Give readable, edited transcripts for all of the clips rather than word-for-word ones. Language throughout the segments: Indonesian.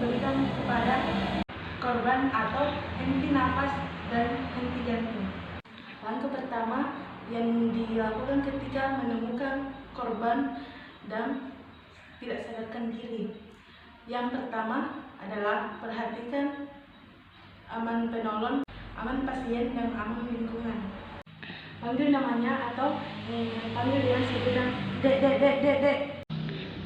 diberikan kepada korban atau henti nafas dan henti jantung. Langkah pertama yang dilakukan ketika menemukan korban dan tidak sadarkan diri. Yang pertama adalah perhatikan aman penolong, aman pasien, dan aman lingkungan. Panggil namanya atau panggil dengan sebutan dek.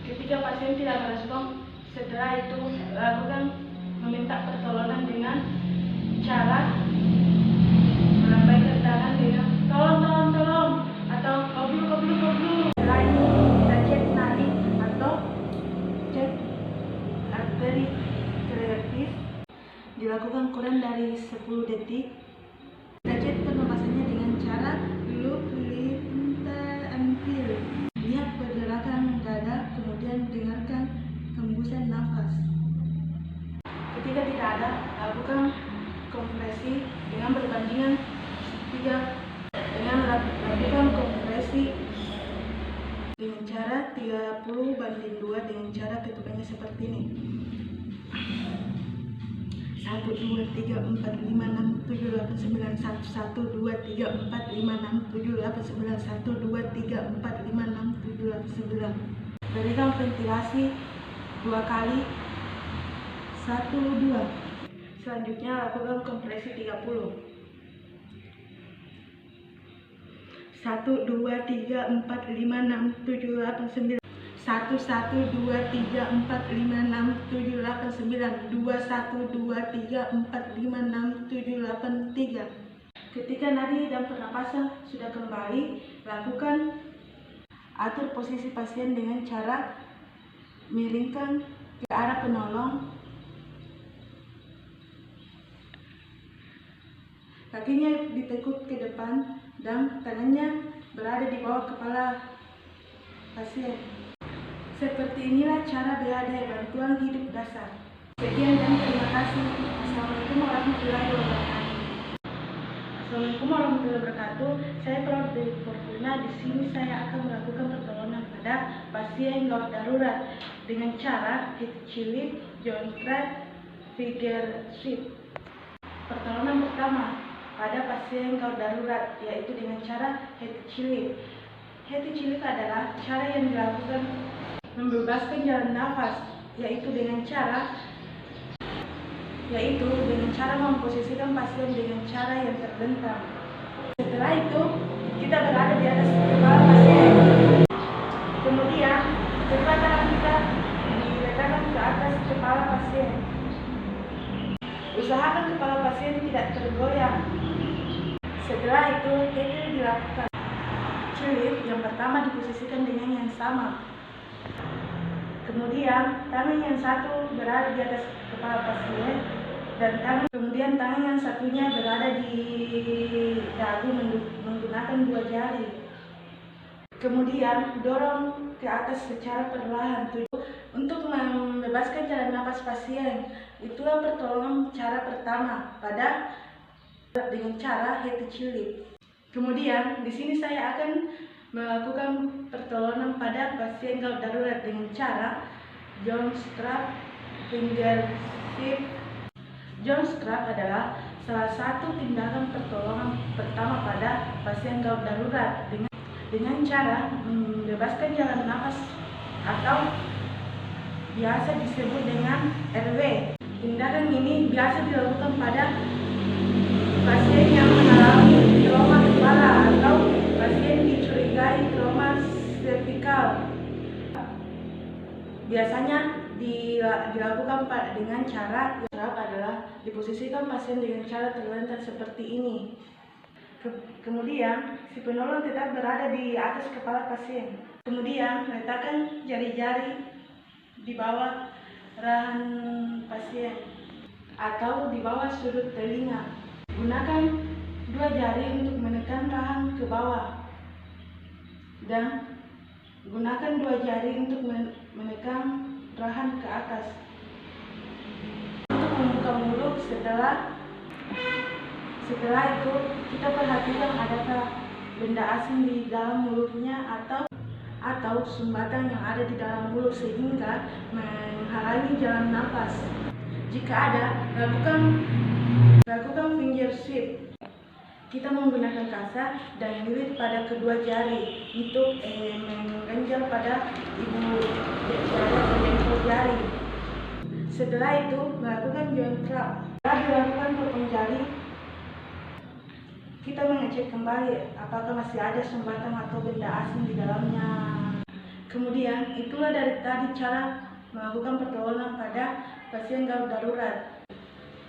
Ketika pasien tidak merespon, setelah itu lakukan meminta pertolongan dengan cara melambaikan tangan dengan tolong atau koblu. Setelah itu kita cek nadi atau cek arteri kreatif, dilakukan kurang dari 10 detik. Kita cek pernapasannya dengan cara loop ampil. Lihat pergerakan dada, kemudian dengarkan hembusan nafas. Ketika tidak ada, lakukan kompresi dengan perbandingan 3 dengan lakukan kompresi dengan cara 30:2 dengan cara ketukannya seperti ini. 1, 2, 3, 4, 5, 6, 7, 8, 9, 1, 2, 3, 4, 5, 6, 7, 8, 9, 1, 2, 3, 4, 5, 6, 7, 8, 9. Berikan ventilasi 2 kali, 1, 2. Selanjutnya lakukan kompresi 30. 1, 2, 3, 4, 5, 6, 7, 8, 9. 1, 2, 3, 4, 5, 6, 7, 8, 9. 2, 1, 2, 3, 4, 5, 6, 7, 8, 3. Ketika nadi dan pernapasan sudah kembali, lakukan atur posisi pasien dengan cara miringkan ke arah penolong. Kakinya ditekuk ke depan dan tangannya berada di bawah kepala pasien. Seperti inilah cara BAD, bantuan hidup dasar. Sekian dan terima kasih. Assalamualaikum warahmatullahi wabarakatuh. Assalamualaikum warahmatullahi wabarakatuh. Saya Pratri Fortuna. Di sini saya akan melakukan pertolongan pada pasien gawat darurat dengan cara head chilip, joint track, figure shift. Pertolongan pertama pada pasien gawat darurat yaitu dengan cara head chilip. Head chilip adalah cara yang dilakukan membebaskan jalan nafas, yaitu dengan cara memposisikan pasien dengan cara yang terbentang. Setelah itu, kita berada di atas kepala pasien. Kemudian, kedua tangan kita diletakkan ke atas kepala pasien. Usahakan kepala pasien tidak tergoyang. Setelah itu, head dilakukan. Chilip yang pertama diposisikan dengan yang sama. Kemudian tangan yang satu berada di atas kepala pasien dan kemudian tangan yang satunya berada di dagu menggunakan 2 jari. Kemudian dorong ke atas secara perlahan untuk membebaskan jalan nafas pasien. Itulah pertolongan cara pertama dengan cara head chilip. Kemudian di sini saya akan melakukan pertolongan pada pasien gawat darurat dengan cara joint strap, finger shift. Joint strap adalah salah satu tindakan pertolongan pertama pada pasien gawat darurat dengan cara membebaskan jalan nafas atau biasa disebut dengan RW. Tindakan ini biasa dilakukan pada pasien yang mengalami trauma kepala atau pasien dicurigai trauma servikal. Biasanya dilakukan dengan cara adalah diposisikan pasien dengan cara terlentang seperti ini. Kemudian si penolong tetap berada di atas kepala pasien. Kemudian letakkan jari-jari di bawah rahang pasien atau di bawah sudut telinga. Gunakan 2 jari untuk menekan rahang ke bawah dan gunakan 2 jari untuk menekan rahang ke atas. Untuk membuka mulut setelah itu kita perhatikan adakah benda asing di dalam mulutnya atau sumbatan yang ada di dalam mulut sehingga menghalangi jalan nafas. Jika ada, lakukan finger sweep. Kita menggunakan kasa dan lilit pada kedua jari untuk mengganjal pada ibu jari dan jempol jari. Setelah itu, melakukan joint trap. Setelah dilakukan potong jari, kita mengecek kembali apakah masih ada sumbatan atau benda asing di dalamnya. Kemudian, itulah dari tadi cara melakukan pertolongan pada pasien gawat darurat.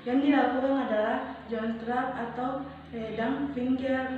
Yang dilakukan adalah joint trap atau dan finger